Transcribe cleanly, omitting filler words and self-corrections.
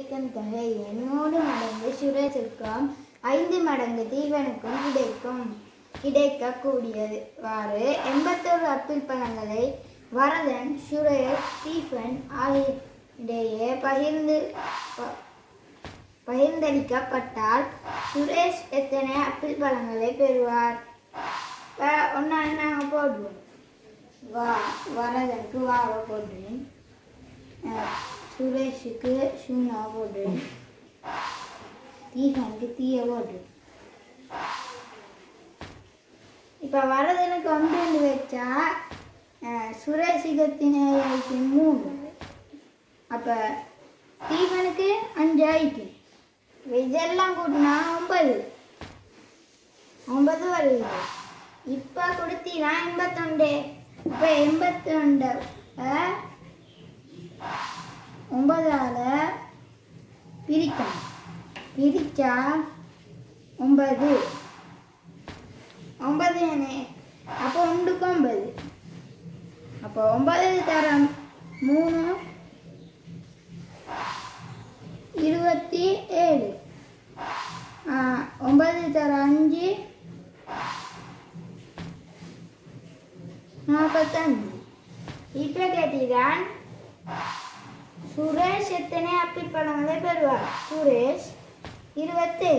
தொகை 100 மடங்கு சுரேஷுக்கும் 5 மடங்கு தீவனுக்கும் கிடைக்கக்கூடியவாறு 81 அப்பிள் பழங்களை வரதன், சுரேஷ், ஸ்டீஃபன் ஆகியோரிடையே பகிர்ந்தளிக்கப்பட்டால் சுரேஷ் எத்தனை அப்பிள் பழங்களை பெறுவார்? ஒன்னா நாங்கள் போடுவோம். வரதனுக்கு வாவை போடுறேன், சுரேஷுக்கு சூனா போடுறேன், தீபனுக்கு தீய போடுறேன். இப்போ வரதனுக்கு 1 வச்சா சுரேஷுக்கு 3, அப்போ தீபனுக்கு 5 ஆயிட்டு. இதெல்லாம் கூட்டினா 9 வருது. இப்போ கொடுத்தீங்கன்னா 81. இப்போ 81 9ஆல் பிரிக்கணும். பிரித்தா 9 9 அப்போ 1க்கு 9. அப்போ 9 தரம் 3 27. 9 தரம் 5 45. இப்போ கேட்டீதான் சுரேஷ் எத்தனை அப்பிள் பழங்களை பெறுவார்? சுரேஷ் 27.